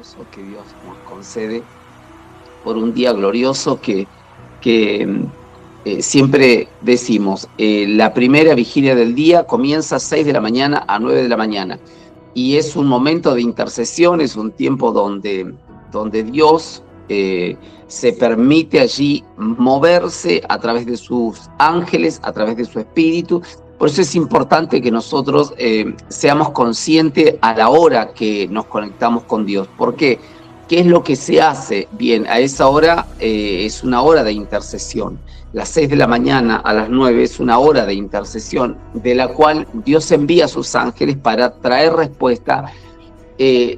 glorioso que Dios nos concede, por un día glorioso que siempre decimos, la primera vigilia del día comienza a 6 de la mañana a 9 de la mañana. Y es un momento de intercesión, es un tiempo donde Dios se permite allí moverse a través de sus ángeles, a través de su espíritu. Por eso es importante que nosotros seamos conscientes a la hora que nos conectamos con Dios. ¿Por qué? ¿Qué es lo que se hace? Bien, a esa hora es una hora de intercesión. Las 6 de la mañana a las 9 es una hora de intercesión, de la cual Dios envía a sus ángeles para traer respuesta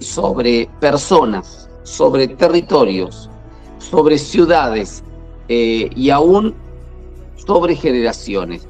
sobre personas, sobre territorios, sobre ciudades y aún sobre generaciones.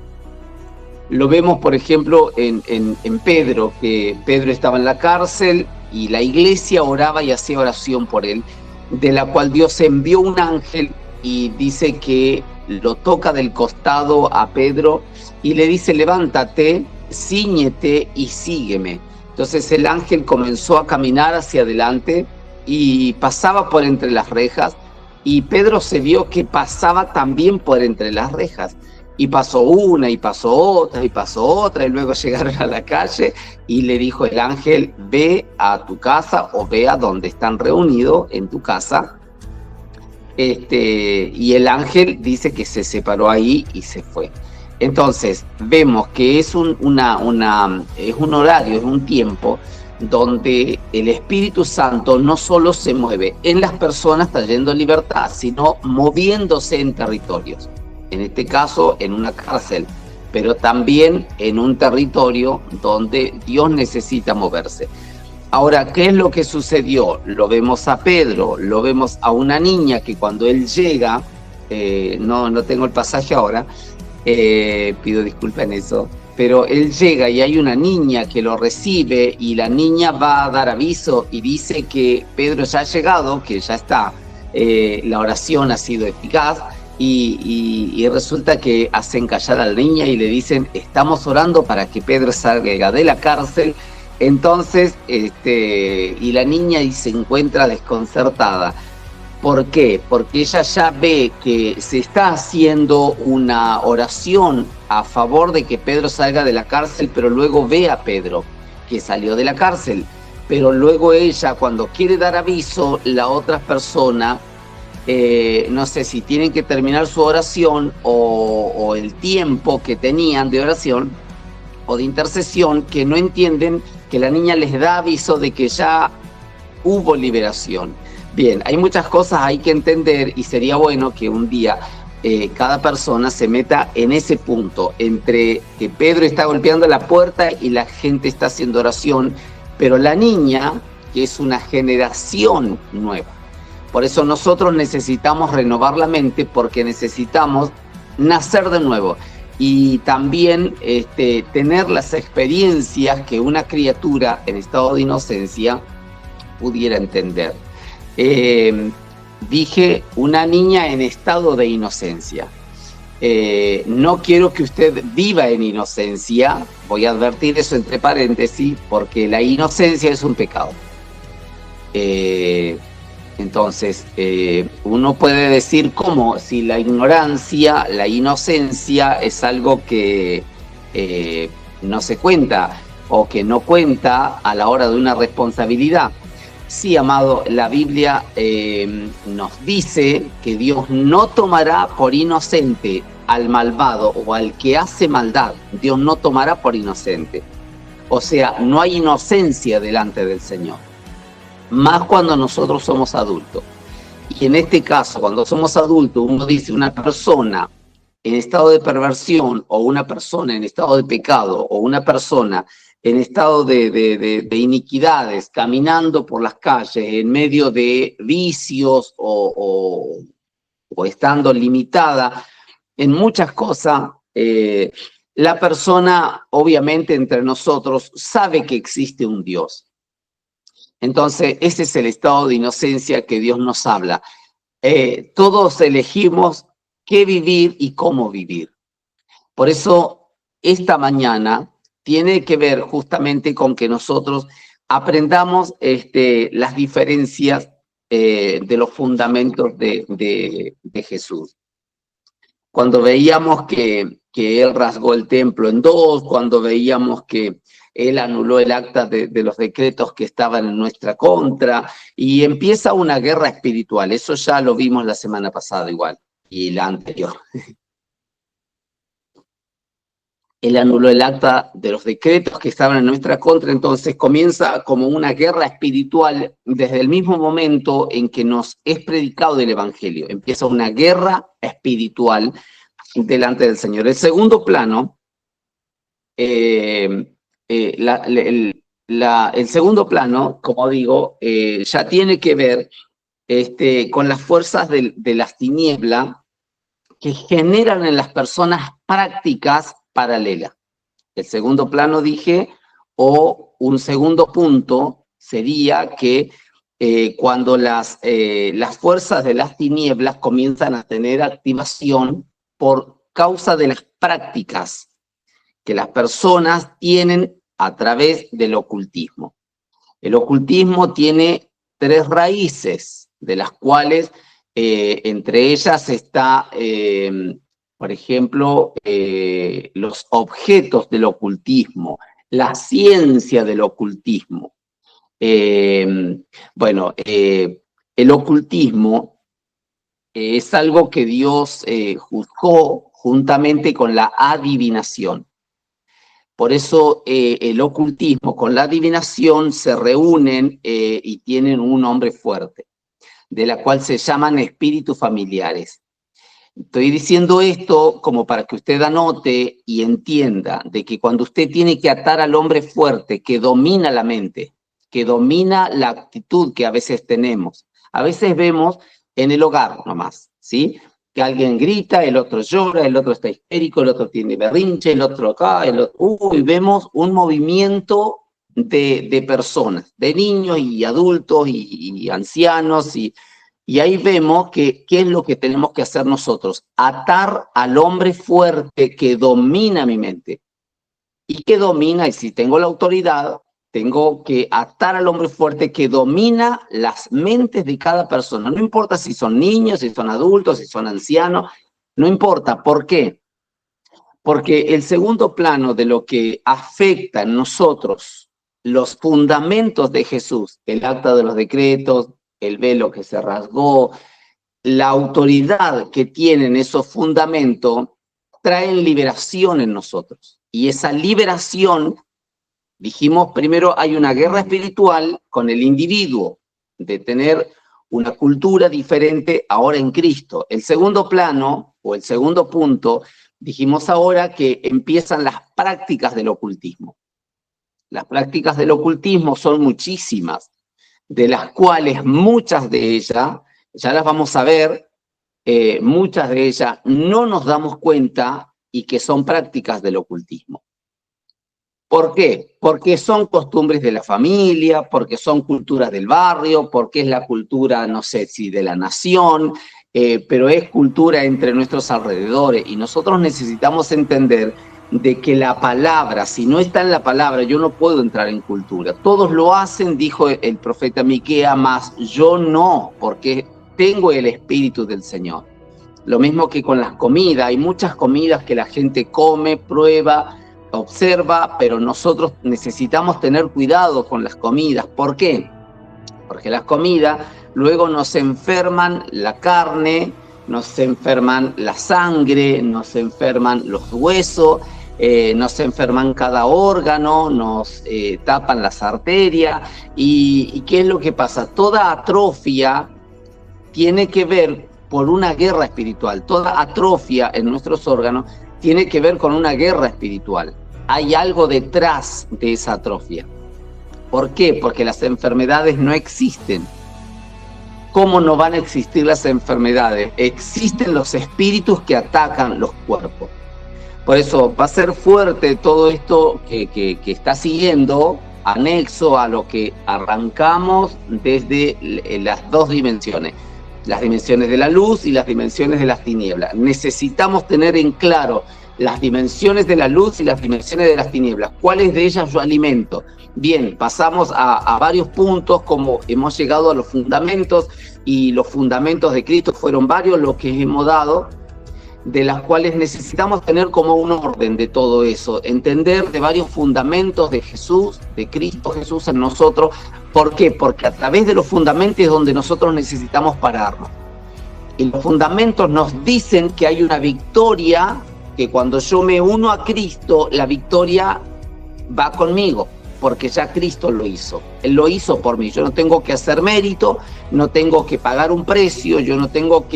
Lo vemos, por ejemplo, en Pedro, que Pedro estaba en la cárcel y la iglesia oraba y hacía oración por él, de la cual Dios envió un ángel y dice que lo toca del costado a Pedro y le dice: levántate, cíñete y sígueme. Entonces el ángel comenzó a caminar hacia adelante y pasaba por entre las rejas, y Pedro se vio que pasaba también por entre las rejas. Y pasó una, y pasó otra, y pasó otra, y luego llegaron a la calle, y le dijo el ángel: ve a tu casa, o ve a donde están reunidos en tu casa. Y el ángel dice que se separó ahí y se fue. Entonces, vemos que es un horario, es un tiempo donde el Espíritu Santo no solo se mueve en las personas trayendo libertad, sino moviéndose en territorios. En este caso, en una cárcel, pero también en un territorio donde Dios necesita moverse. Ahora, ¿qué es lo que sucedió? Lo vemos a Pedro, lo vemos a una niña que cuando él llega, no tengo el pasaje ahora, pido disculpas en eso, pero él llega y hay una niña que lo recibe, y la niña va a dar aviso y dice que Pedro ya ha llegado, que ya está, la oración ha sido eficaz. Y resulta que hacen callar a la niña y le dicen: estamos orando para que Pedro salga de la cárcel. Entonces, y la niña se encuentra desconcertada. ¿Por qué? Porque ella ya ve que se está haciendo una oración a favor de que Pedro salga de la cárcel, pero luego ve a Pedro que salió de la cárcel. Pero luego ella, cuando quiere dar aviso, la otra persona, no sé si tienen que terminar su oración o el tiempo que tenían de oración o de intercesión, que no entienden que la niña les da aviso de que ya hubo liberación. Bien, hay muchas cosas hay que entender, y sería bueno que un día cada persona se meta en ese punto, entre que Pedro está golpeando la puerta y la gente está haciendo oración, pero la niña, que es una generación nueva. Por eso nosotros necesitamos renovar la mente, porque necesitamos nacer de nuevo y también tener las experiencias que una criatura en estado de inocencia pudiera entender. Dije una niña en estado de inocencia. No quiero que usted viva en inocencia, voy a advertir eso entre paréntesis, porque la inocencia es un pecado. Entonces, uno puede decir como si la ignorancia, la inocencia es algo que no se cuenta o que no cuenta a la hora de una responsabilidad. Sí, amado, la Biblia nos dice que Dios no tomará por inocente al malvado o al que hace maldad. Dios no tomará por inocente. O sea, no hay inocencia delante del Señor. Más cuando nosotros somos adultos. Y en este caso, cuando somos adultos, uno dice: una persona en estado de perversión, o una persona en estado de pecado, o una persona en estado de iniquidades, caminando por las calles en medio de vicios o estando limitada en muchas cosas, la persona, obviamente, entre nosotros sabe que existe un Dios. Entonces, ese es el estado de inocencia que Dios nos habla. Todos elegimos qué vivir y cómo vivir. Por eso, esta mañana tiene que ver justamente con que nosotros aprendamos las diferencias de los fundamentos de Jesús. Cuando veíamos que Él rasgó el templo en dos, cuando veíamos que Él anuló el acta de los decretos que estaban en nuestra contra, y empieza una guerra espiritual. Eso ya lo vimos la semana pasada igual, y la anterior. Él anuló el acta de los decretos que estaban en nuestra contra, entonces comienza como una guerra espiritual desde el mismo momento en que nos es predicado el Evangelio. Empieza una guerra espiritual delante del Señor. El segundo plano, el segundo plano, como digo, ya tiene que ver con las fuerzas de las tinieblas que generan en las personas prácticas paralelas. El segundo plano dije, o un segundo punto sería que cuando las fuerzas de las tinieblas comienzan a tener activación por causa de las prácticas que las personas tienen a través del ocultismo. El ocultismo tiene 3 raíces, de las cuales entre ellas está, por ejemplo, los objetos del ocultismo, la ciencia del ocultismo. Bueno, el ocultismo es algo que Dios juzgó juntamente con la adivinación. Por eso el ocultismo con la adivinación se reúnen y tienen un nombre fuerte, de la cual se llaman espíritus familiares. Estoy diciendo esto como para que usted anote y entienda de que cuando usted tiene que atar al hombre fuerte que domina la mente, que domina la actitud que a veces tenemos, a veces vemos en el hogar nomás, ¿sí? Que alguien grita, el otro llora, el otro está histérico, el otro tiene berrinche, el otro acá, el otro... y vemos un movimiento de personas, de niños y adultos y ancianos, y ahí vemos que qué es lo que tenemos que hacer nosotros, atar al hombre fuerte que domina mi mente, y que domina, y si tengo la autoridad, tengo que atar al hombre fuerte que domina las mentes de cada persona. No importa si son niños, si son adultos, si son ancianos, no importa. ¿Por qué? Porque el segundo plano de lo que afecta en nosotros los fundamentos de Jesús, el acta de los decretos, el velo que se rasgó, la autoridad que tienen esos fundamentos, traen liberación en nosotros. Y esa liberación, dijimos primero, hay una guerra espiritual con el individuo, de tener una cultura diferente ahora en Cristo. El segundo plano, o el segundo punto, dijimos ahora que empiezan las prácticas del ocultismo. Las prácticas del ocultismo son muchísimas, de las cuales muchas de ellas, ya las vamos a ver, muchas de ellas no nos damos cuenta y que son prácticas del ocultismo. ¿Por qué? Porque son costumbres de la familia, porque son culturas del barrio, porque es la cultura, no sé si de la nación, pero es cultura entre nuestros alrededores. Y nosotros necesitamos entender de que la palabra, si no está en la palabra, yo no puedo entrar en cultura. Todos lo hacen, dijo el profeta Miqueas, mas yo no, porque tengo el Espíritu del Señor. Lo mismo que con las comidas, hay muchas comidas que la gente come, prueba, observa, pero nosotros necesitamos tener cuidado con las comidas. ¿Por qué? Porque las comidas luego nos enferman la carne, nos enferman la sangre, nos enferman los huesos, nos enferman cada órgano, nos tapan las arterias. ¿Y qué es lo que pasa? Toda atrofia tiene que ver por una guerra espiritual. Toda atrofia en nuestros órganos tiene que ver con una guerra espiritual. Hay algo detrás de esa atrofia. ¿Por qué? Porque las enfermedades no existen. ¿Cómo no van a existir las enfermedades? Existen los espíritus que atacan los cuerpos. Por eso va a ser fuerte todo esto que está siguiendo, anexo a lo que arrancamos desde las dos dimensiones. Las dimensiones de la luz y las dimensiones de las tinieblas. Necesitamos tener en claro las dimensiones de la luz y las dimensiones de las tinieblas. ¿Cuáles de ellas yo alimento? Bien, pasamos a varios puntos, como hemos llegado a los fundamentos, y los fundamentos de Cristo fueron varios los que hemos dado, de las cuales necesitamos tener como un orden de todo eso, entender de varios fundamentos de Jesús, de Cristo Jesús en nosotros. ¿Por qué? Porque a través de los fundamentos es donde nosotros necesitamos pararnos. Y los fundamentos nos dicen que hay una victoria, que cuando yo me uno a Cristo, la victoria va conmigo, porque ya Cristo lo hizo. Él lo hizo por mí. Yo no tengo que hacer mérito, no tengo que pagar un precio, yo no tengo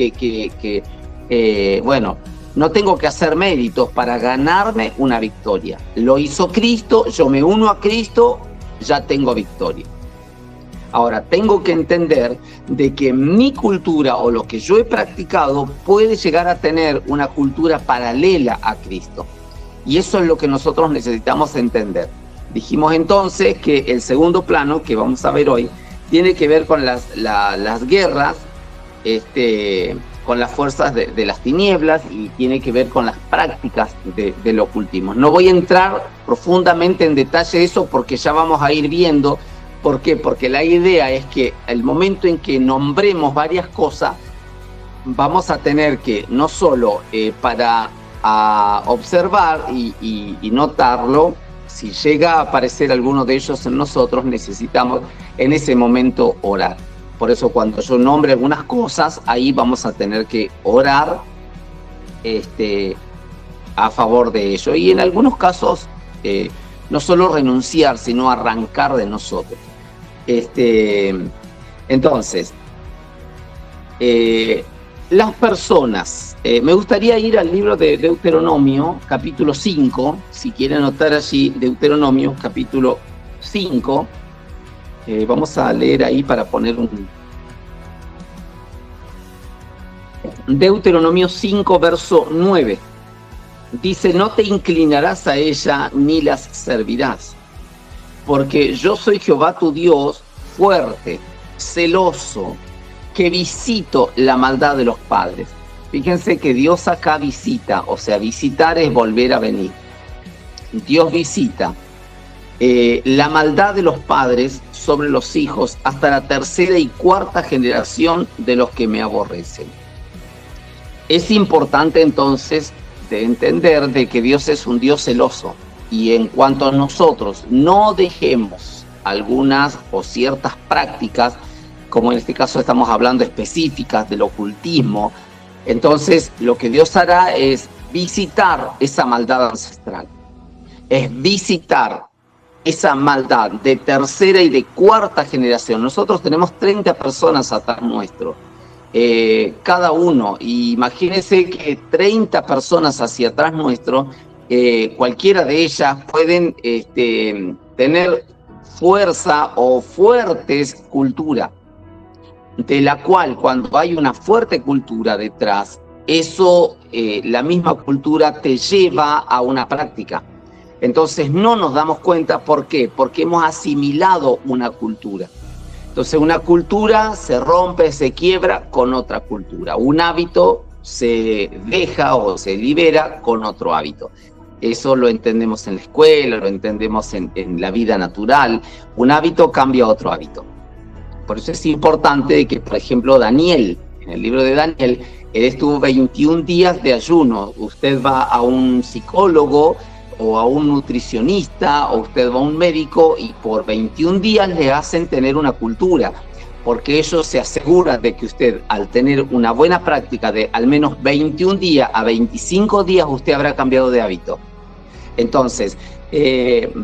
no tengo que hacer méritos para ganarme una victoria. Lo hizo Cristo, yo me uno a Cristo, ya tengo victoria. Ahora, tengo que entender de que mi cultura o lo que yo he practicado puede llegar a tener una cultura paralela a Cristo. Y eso es lo que nosotros necesitamos entender. Dijimos entonces que el segundo plano, que vamos a ver hoy, tiene que ver con las guerras, con las fuerzas de las tinieblas, y tiene que ver con las prácticas del ocultismo. No voy a entrar profundamente en detalle de eso porque ya vamos a ir viendo. ¿Por qué? Porque la idea es que el momento en que nombremos varias cosas, vamos a tener que no solo para observar y notarlo, si llega a aparecer alguno de ellos en nosotros, necesitamos en ese momento orar. Por eso cuando yo nombre algunas cosas, ahí vamos a tener que orar a favor de ello. Y en algunos casos, no solo renunciar, sino arrancar de nosotros. Entonces, las personas, me gustaría ir al libro de Deuteronomio, capítulo 5, si quieren anotar allí, Deuteronomio, capítulo 5, vamos a leer ahí para poner Deuteronomio 5, verso 9, dice: no te inclinarás a ella ni las servirás, porque yo soy Jehová tu Dios, fuerte, celoso, que visito la maldad de los padres. Fíjense que Dios acá visita, o sea, visitar es volver a venir. Dios visita la maldad de los padres sobre los hijos hasta la tercera y cuarta generación de los que me aborrecen. Es importante entonces de entender de que Dios es un Dios celoso. Y en cuanto a nosotros no dejemos algunas o ciertas prácticas, como en este caso estamos hablando específicas del ocultismo, entonces lo que Dios hará es visitar esa maldad ancestral, es visitar esa maldad de tercera y de cuarta generación. Nosotros tenemos 30 personas atrás nuestro, cada uno, y imagínense que 30 personas hacia atrás nuestro, cualquiera de ellas pueden tener fuerza o fuertes cultura, de la cual cuando hay una fuerte cultura detrás, eso, la misma cultura te lleva a una práctica. Entonces no nos damos cuenta. ¿Por qué? Porque hemos asimilado una cultura. Entonces una cultura se rompe, se quiebra con otra cultura. Un hábito se deja o se libera con otro hábito. Eso lo entendemos en la escuela, lo entendemos en la vida natural. Un hábito cambia a otro hábito. Por eso es importante que, por ejemplo, Daniel, en el libro de Daniel, él estuvo 21 días de ayuno. Usted va a un psicólogo o a un nutricionista, o usted va a un médico, y por 21 días le hacen tener una cultura, porque ellos se aseguran de que usted, al tener una buena práctica de al menos 21 días a 25 días, usted habrá cambiado de hábito. Entonces,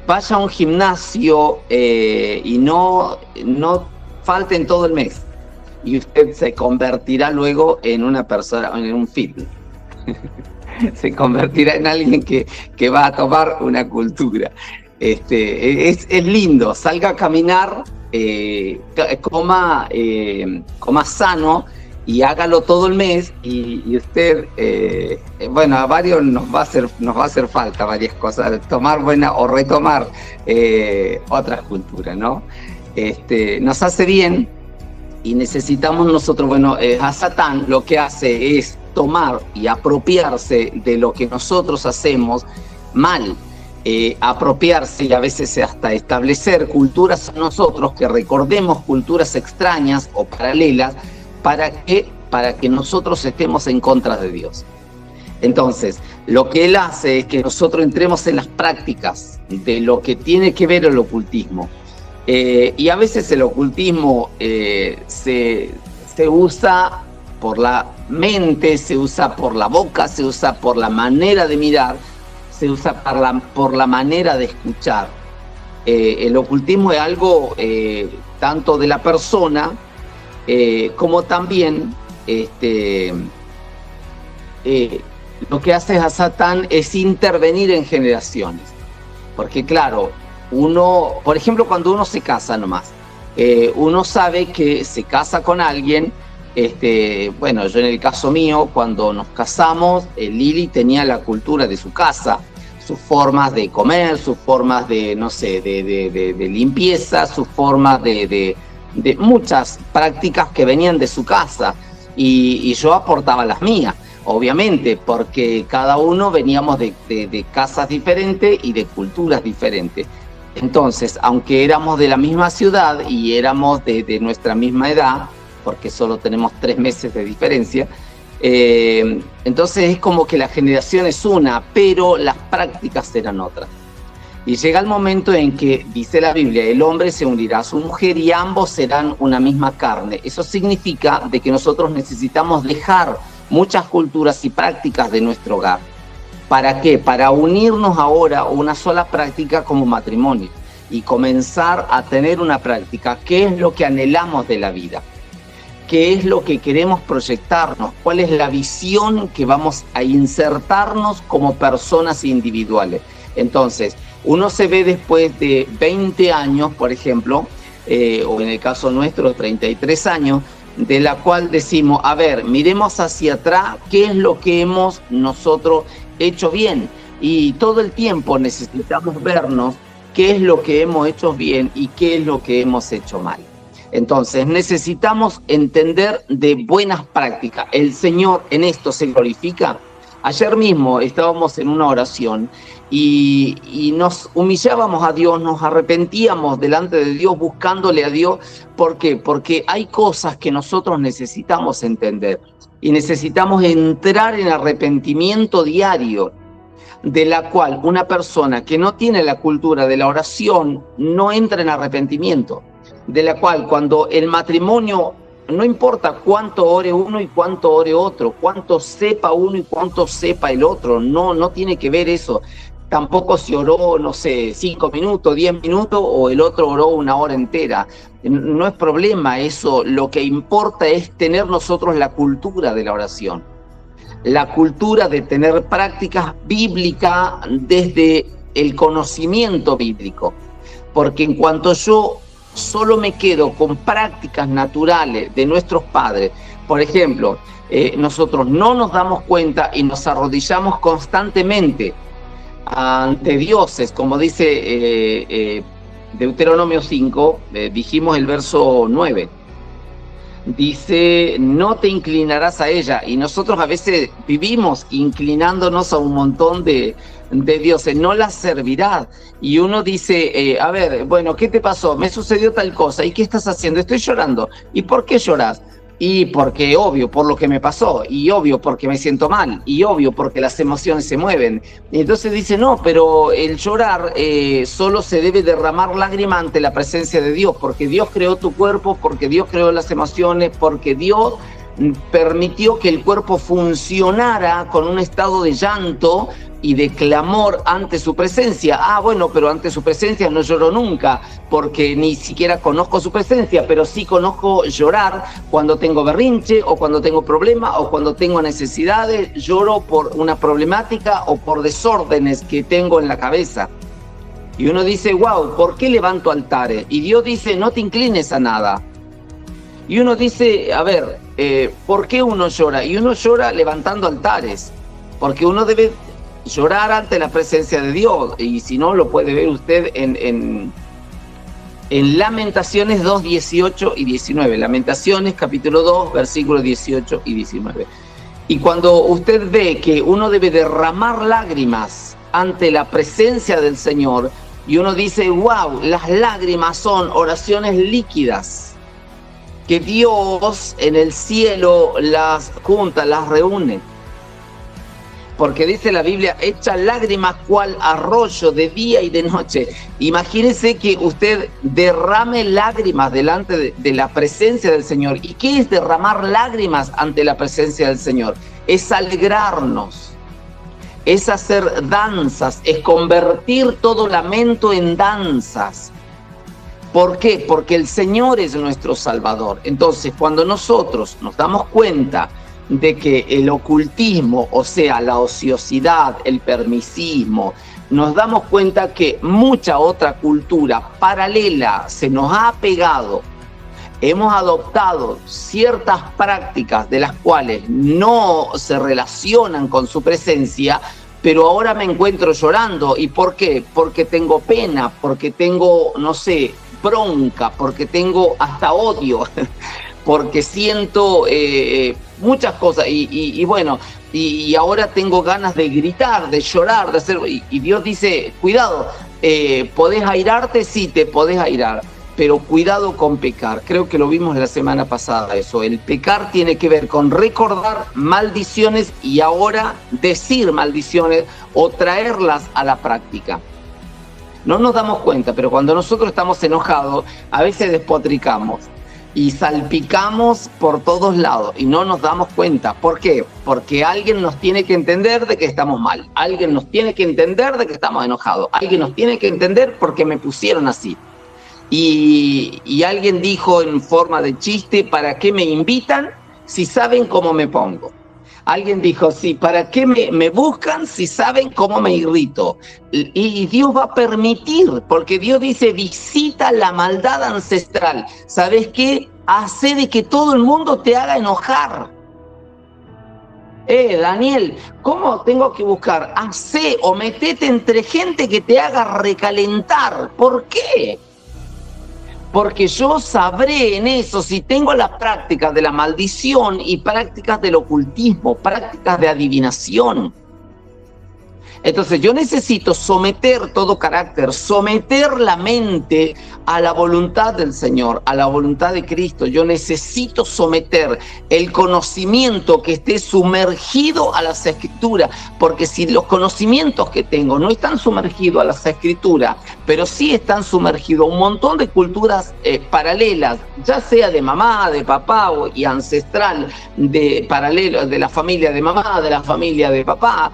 vaya a un gimnasio y no falte en todo el mes, y usted se convertirá luego en una persona, en un fitness. Se convertirá en alguien que va a tomar una cultura. Es lindo, salga a caminar, coma sano y hágalo todo el mes, y usted, a varios nos va a hacer falta varias cosas, tomar buena o retomar otras culturas, ¿no? Nos hace bien Y necesitamos nosotros, bueno, a Satán lo que hace es tomar y apropiarse de lo que nosotros hacemos mal, apropiarse y a veces hasta establecer culturas en nosotros, que recordemos culturas extrañas o paralelas, para que nosotros estemos en contra de Dios. Entonces, lo que él hace es que nosotros entremos en las prácticas de lo que tiene que ver el ocultismo. Y a veces el ocultismo se usa por la mente, se usa por la boca, se usa por la manera de mirar, se usa por la manera de escuchar. El ocultismo es algo tanto de la persona como también lo que hace a Satán es intervenir en generaciones. Porque claro, uno, por ejemplo, cuando uno se casa nomás, uno sabe que se casa con alguien. Bueno, yo en el caso mío, cuando nos casamos, Lili tenía la cultura de su casa, sus formas de comer, sus formas de, no sé, de limpieza, sus formas de muchas prácticas que venían de su casa, y yo aportaba las mías, obviamente, porque cada uno veníamos de casas diferentes y de culturas diferentes. Entonces, aunque éramos de la misma ciudad y éramos de nuestra misma edad, porque solo tenemos 3 meses de diferencia, entonces es como que la generación es una, pero las prácticas eran otras. Y llega el momento en que, dice la Biblia, el hombre se unirá a su mujer y ambos serán una misma carne. Eso significa de que nosotros necesitamos dejar muchas culturas y prácticas de nuestro hogar. ¿Para qué? Para unirnos ahora a una sola práctica como matrimonio y comenzar a tener una práctica. ¿Qué es lo que anhelamos de la vida? ¿Qué es lo que queremos proyectarnos? ¿Cuál es la visión que vamos a insertarnos como personas individuales? Entonces, uno se ve después de 20 años, por ejemplo, o en el caso nuestro, 33 años, de la cual decimos, a ver, miremos hacia atrás, ¿qué es lo que hemos nosotros hecho bien? Y todo el tiempo necesitamos vernos qué es lo que hemos hecho bien y qué es lo que hemos hecho mal. Entonces necesitamos entender de buenas prácticas. El Señor en esto se glorifica. Ayer mismo estábamos en una oración y nos humillábamos a Dios, nos arrepentíamos delante de Dios, buscándole a Dios. ¿Por qué? Porque hay cosas que nosotros necesitamos entender y necesitamos entrar en arrepentimiento diario, de la cual una persona que no tiene la cultura de la oración no entra en arrepentimiento, de la cual cuando el matrimonio, no importa cuánto ore uno y cuánto ore otro, cuánto sepa uno y cuánto sepa el otro, no tiene que ver eso. Tampoco si oró, no sé, 5 minutos, 10 minutos o el otro oró 1 hora entera. No es problema eso, lo que importa es tener nosotros la cultura de la oración. La cultura de tener prácticas bíblicas desde el conocimiento bíblico. Porque en cuanto yo solo me quedo con prácticas naturales de nuestros padres, por ejemplo, nosotros no nos damos cuenta y nos arrodillamos constantemente ante dioses, como dice Deuteronomio 5, dijimos el verso 9. Dice, no te inclinarás a ella. Y nosotros a veces vivimos inclinándonos a un montón de dioses, no las servirás. Y uno dice, a ver, bueno, ¿qué te pasó? Me sucedió tal cosa. ¿Y qué estás haciendo? Estoy llorando. ¿Y por qué lloras? Y porque, obvio, por lo que me pasó. Y obvio, porque me siento mal. Y obvio, porque las emociones se mueven. Y entonces dice, no, pero el llorar solo se debe derramar lágrima ante la presencia de Dios. Porque Dios creó tu cuerpo, porque Dios creó las emociones, porque Dios permitió que el cuerpo funcionara con un estado de llanto y de clamor ante su presencia. Ah, bueno, pero ante su presencia no lloro nunca, porque ni siquiera conozco su presencia, pero sí conozco llorar cuando tengo berrinche, o cuando tengo problemas, o cuando tengo necesidades. Lloro por una problemática o por desórdenes que tengo en la cabeza. Y uno dice, wow, ¿por qué levanto altares? Y Dios dice, no te inclines a nada. Y uno dice, a ver, ¿por qué uno llora? Y uno llora levantando altares, porque uno debe llorar ante la presencia de Dios. Y si no, lo puede ver usted en en Lamentaciones 2, 18 y 19. Lamentaciones, capítulo 2, versículos 18 y 19. Y cuando usted ve que uno debe derramar lágrimas ante la presencia del Señor, y uno dice, wow, las lágrimas son oraciones líquidas, que Dios en el cielo las junta, las reúne. Porque dice la Biblia, echa lágrimas cual arroyo de día y de noche. Imagínese que usted derrame lágrimas delante de la presencia del Señor. ¿Y qué es derramar lágrimas ante la presencia del Señor? Es alegrarnos, es hacer danzas, es convertir todo lamento en danzas. ¿Por qué? Porque el Señor es nuestro Salvador. Entonces, cuando nosotros nos damos cuenta de que el ocultismo, o sea, la ociosidad, el permisismo, nos damos cuenta que mucha otra cultura paralela se nos ha pegado. Hemos adoptado ciertas prácticas de las cuales no se relacionan con su presencia, pero ahora me encuentro llorando. ¿Y por qué? Porque tengo pena, porque tengo, no sé, bronca, porque tengo hasta odio, porque siento muchas cosas y bueno, y ahora tengo ganas de gritar, de llorar, de hacer... Y Dios dice, cuidado, ¿podés airarte? Sí, te podés airar, pero cuidado con pecar. Creo que lo vimos la semana pasada eso. El pecar tiene que ver con recordar maldiciones y ahora decir maldiciones o traerlas a la práctica. No nos damos cuenta, pero cuando nosotros estamos enojados, a veces despotricamos y salpicamos por todos lados y no nos damos cuenta. ¿Por qué? Porque alguien nos tiene que entender de que estamos mal. Alguien nos tiene que entender de que estamos enojados. Alguien nos tiene que entender porque me pusieron así. Y alguien dijo en forma de chiste, ¿para qué me invitan si saben cómo me pongo? Alguien dijo, sí, ¿para qué me buscan si saben cómo me irrito? Y Dios va a permitir, porque Dios dice, visita la maldad ancestral. ¿Sabes qué? Hace de que todo el mundo te haga enojar. Daniel, ¿cómo tengo que buscar? Hace o metete entre gente que te haga recalentar. ¿Por qué? Porque yo sabré en eso si tengo las prácticas de la maldición y prácticas del ocultismo, prácticas de adivinación. Entonces yo necesito someter todo carácter, someter la mente a la voluntad del Señor, a la voluntad de Cristo. Yo necesito someter el conocimiento que esté sumergido a las Escrituras, porque si los conocimientos que tengo no están sumergidos a las Escrituras, pero sí están sumergidos a un montón de culturas paralelas, ya sea de mamá, de papá y ancestral, de paralelo, de la familia de mamá, de la familia de papá,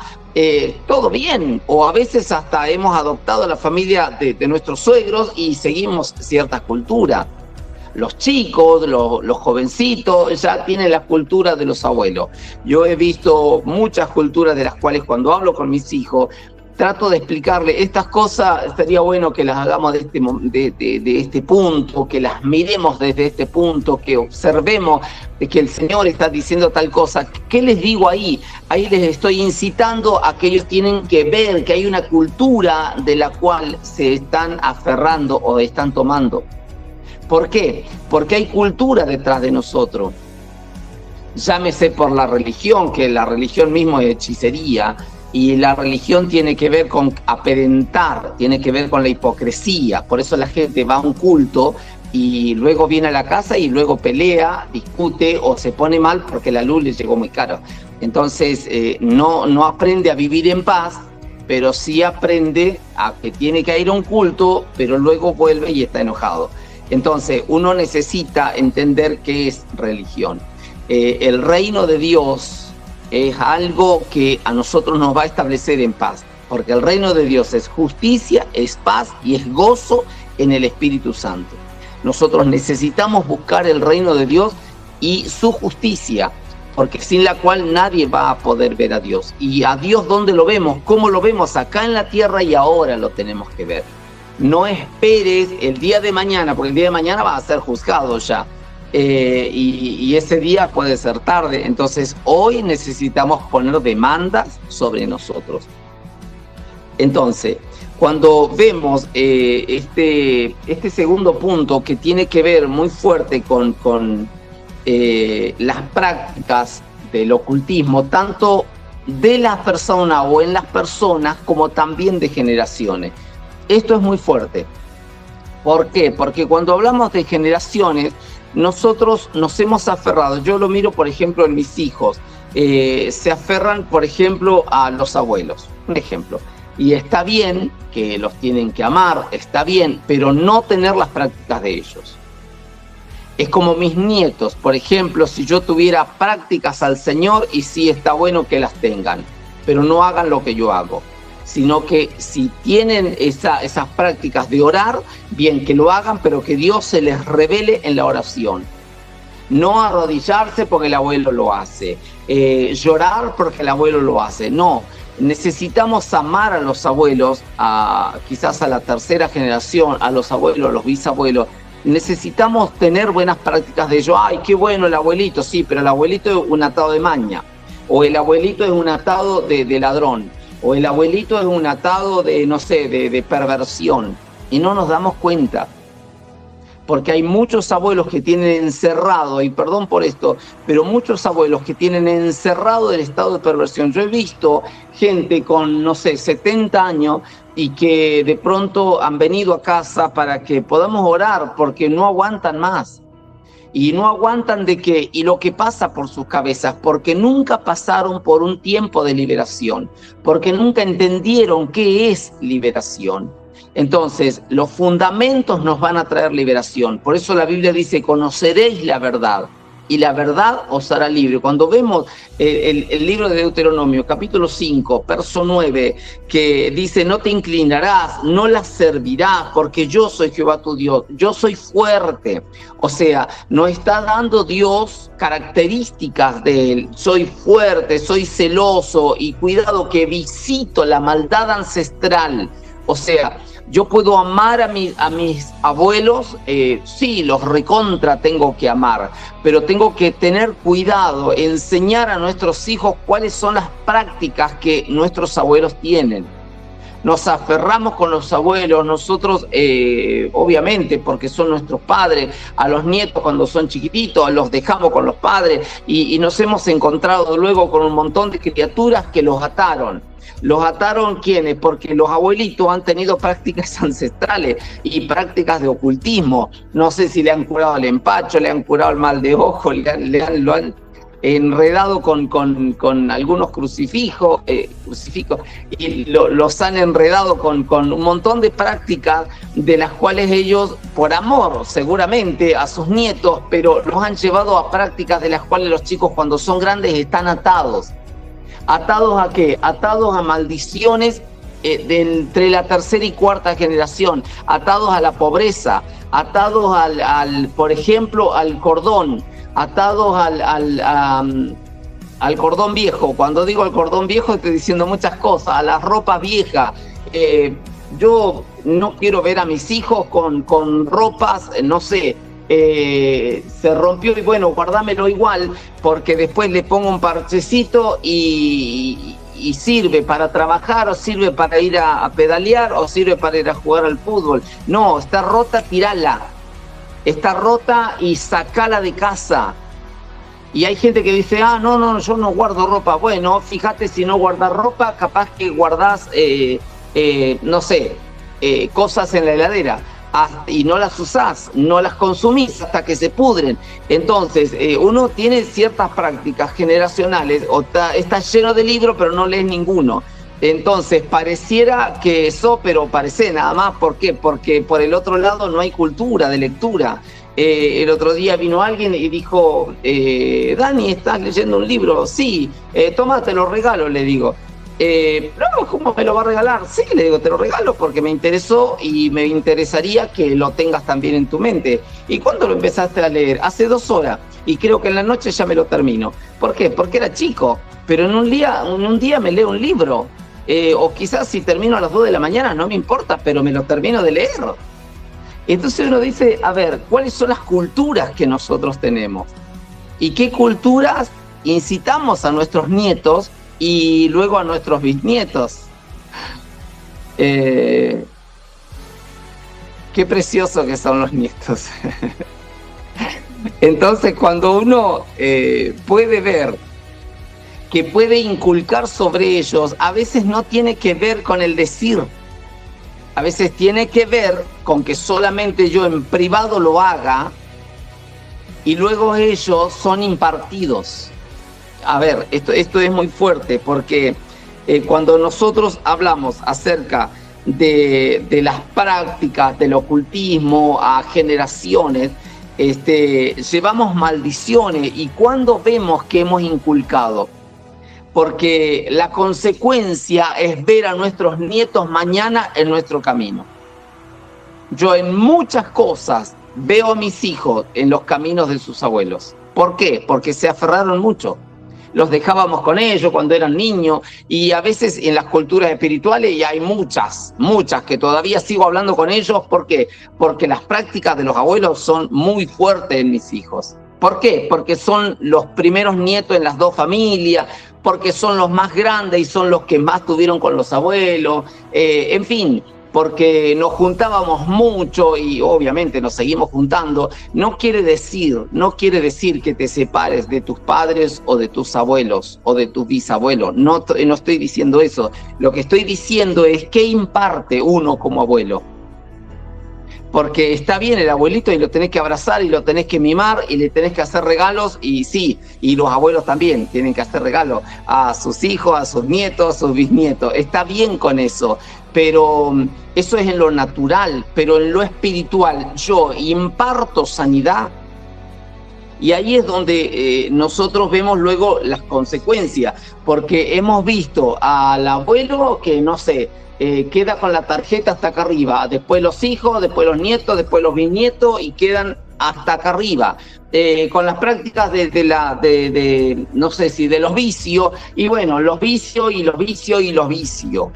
todo bien, o a veces hasta hemos adoptado la familia de nuestros suegros y seguimos cierta cultura. Los chicos, los jovencitos ya tienen la cultura de los abuelos. Yo he visto muchas culturas de las cuales cuando hablo con mis hijos trato de explicarle estas cosas, estaría bueno que las hagamos de este punto, que las miremos desde este punto, que observemos que el Señor está diciendo tal cosa. ¿Qué les digo ahí? Ahí les estoy incitando a que ellos tienen que ver que hay una cultura de la cual se están aferrando o están tomando. ¿Por qué? Porque hay cultura detrás de nosotros. Llámese por la religión, que la religión mismo es hechicería, y la religión tiene que ver con aparentar, tiene que ver con la hipocresía. Por eso la gente va a un culto y luego viene a la casa y luego pelea, discute o se pone mal porque la luz le llegó muy caro. Entonces no aprende a vivir en paz, pero sí aprende a que tiene que ir a un culto, pero luego vuelve y está enojado. Entonces uno necesita entender qué es religión. El reino de Dios es algo que a nosotros nos va a establecer en paz, porque el reino de Dios es justicia, es paz y es gozo en el Espíritu Santo. Nosotros necesitamos buscar el reino de Dios y su justicia, porque sin la cual nadie va a poder ver a Dios. ¿Y a Dios dónde lo vemos? ¿Cómo lo vemos? Acá en la tierra y ahora lo tenemos que ver. No esperes el día de mañana, porque el día de mañana va a ser juzgado ya. Y ese día puede ser tarde. Entonces hoy necesitamos poner demandas sobre nosotros. Entonces cuando vemos este segundo punto que tiene que ver muy fuerte con las prácticas del ocultismo, tanto de las personas o en las personas como también de generaciones. Esto es muy fuerte. ¿Por qué? Porque cuando hablamos de generaciones, nosotros nos hemos aferrado, yo lo miro por ejemplo en mis hijos, se aferran por ejemplo a los abuelos, un ejemplo, y está bien que los tienen que amar, está bien, pero no tener las prácticas de ellos. Es como mis nietos, por ejemplo, si yo tuviera prácticas al Señor, y sí está bueno que las tengan, pero no hagan lo que yo hago, sino que si tienen esas prácticas de orar, bien que lo hagan, pero que Dios se les revele en la oración. No arrodillarse porque el abuelo lo hace, llorar porque el abuelo lo hace, no. Necesitamos amar a los abuelos, quizás a la tercera generación, a los abuelos, a los bisabuelos. Necesitamos tener buenas prácticas de ellos. Ay, qué bueno el abuelito, sí, pero el abuelito es un atado de maña, o el abuelito es un atado de ladrón, o el abuelito es un atado de, no sé, de perversión, y no nos damos cuenta. Porque hay muchos abuelos que tienen encerrado, y perdón por esto, pero muchos abuelos que tienen encerrado el estado de perversión. Yo he visto gente con, no sé, 70 años y que de pronto han venido a casa para que podamos orar porque no aguantan más. Y no aguantan de qué, y lo que pasa por sus cabezas, porque nunca pasaron por un tiempo de liberación, porque nunca entendieron qué es liberación. Entonces, los fundamentos nos van a traer liberación. Por eso la Biblia dice, conoceréis la verdad, y la verdad os hará libre. Cuando vemos el libro de Deuteronomio, capítulo 5, verso 9, que dice, no te inclinarás, no las servirás, porque yo soy Jehová tu Dios, yo soy fuerte. O sea, nos está dando Dios características de él. Soy fuerte, soy celoso, y cuidado que visito la maldad ancestral. O sea, yo puedo amar a mis abuelos, sí, los recontra tengo que amar, pero tengo que tener cuidado, enseñar a nuestros hijos cuáles son las prácticas que nuestros abuelos tienen. Nos aferramos con los abuelos, nosotros, obviamente, porque son nuestros padres, a los nietos cuando son chiquititos, los dejamos con los padres, y nos hemos encontrado luego con un montón de criaturas que los ataron. ¿Los ataron quiénes? Porque los abuelitos han tenido prácticas ancestrales y prácticas de ocultismo. No sé si le han curado el empacho, le han curado el mal de ojo, lo han enredado con algunos crucifijos, y los han enredado con un montón de prácticas de las cuales ellos, por amor seguramente a sus nietos, pero los han llevado a prácticas de las cuales los chicos cuando son grandes están atados. ¿Atados a qué? Atados a maldiciones entre la tercera y cuarta generación, atados a la pobreza, atados por ejemplo, al cordón, atados al cordón viejo. Cuando digo el cordón viejo estoy diciendo muchas cosas, a las ropas viejas. Yo no quiero ver a mis hijos con ropas, no sé, se rompió y bueno, guardámelo igual, porque después le pongo un parchecito y sirve para trabajar, o sirve para ir a pedalear, o sirve para ir a jugar al fútbol. No, está rota, tirala. Está rota y sacala de casa. Y hay gente que dice, no, yo no guardo ropa. Bueno, fíjate, si no guardas ropa, capaz que guardás, no sé, cosas en la heladera. Y no las usás, no las consumís hasta que se pudren. Entonces, uno tiene ciertas prácticas generacionales, o está lleno de libros, pero no lees ninguno. Entonces, pareciera que eso, pero parece nada más. ¿Por qué? Porque por el otro lado no hay cultura de lectura. El otro día vino alguien y dijo, Dani, ¿estás leyendo un libro? Sí, toma, te lo regalo, le digo. No, ¿cómo me lo va a regalar? Sí, le digo, te lo regalo porque me interesó y me interesaría que lo tengas también en tu mente. ¿Y cuándo lo empezaste a leer? Hace 2 horas, y creo que en la noche ya me lo termino. ¿Por qué? Porque era chico, pero en un día me leo un libro, o quizás si termino a las 2 de la mañana no me importa, pero me lo termino de leer. Entonces uno dice, a ver, ¿cuáles son las culturas que nosotros tenemos? ¿Y qué culturas incitamos a nuestros nietos y luego a nuestros bisnietos? Qué precioso que son los nietos. Entonces, cuando uno puede ver que puede inculcar sobre ellos, a veces no tiene que ver con el decir, a veces tiene que ver con que solamente yo en privado lo haga y luego ellos son impartidos. A ver, esto es muy fuerte porque cuando nosotros hablamos acerca de las prácticas del ocultismo a generaciones, llevamos maldiciones. ¿Y cuándo vemos que hemos inculcado? Porque la consecuencia es ver a nuestros nietos mañana en nuestro camino. Yo en muchas cosas veo a mis hijos en los caminos de sus abuelos. ¿Por qué? Porque se aferraron mucho. Los dejábamos con ellos cuando eran niños y a veces en las culturas espirituales, y hay muchas que todavía sigo hablando con ellos. ¿Por qué? Porque las prácticas de los abuelos son muy fuertes en mis hijos. ¿Por qué? Porque son los primeros nietos en las dos familias, porque son los más grandes y son los que más tuvieron con los abuelos, en fin, porque nos juntábamos mucho y obviamente nos seguimos juntando. No quiere decir que te separes de tus padres o de tus abuelos o de tus bisabuelos. No estoy diciendo eso. Lo que estoy diciendo es qué imparte uno como abuelo. Porque está bien el abuelito y lo tenés que abrazar y lo tenés que mimar y le tenés que hacer regalos, y sí, y los abuelos también tienen que hacer regalos a sus hijos, a sus nietos, a sus bisnietos. Está bien con eso, pero eso es en lo natural. Pero en lo espiritual yo imparto sanidad y ahí es donde nosotros vemos luego las consecuencias, porque hemos visto al abuelo que, no sé, queda con la tarjeta hasta acá arriba, después los hijos, después los nietos, después los bisnietos y quedan hasta acá arriba, con las prácticas no sé si de los vicios, y bueno, los vicios y los vicios y los vicios,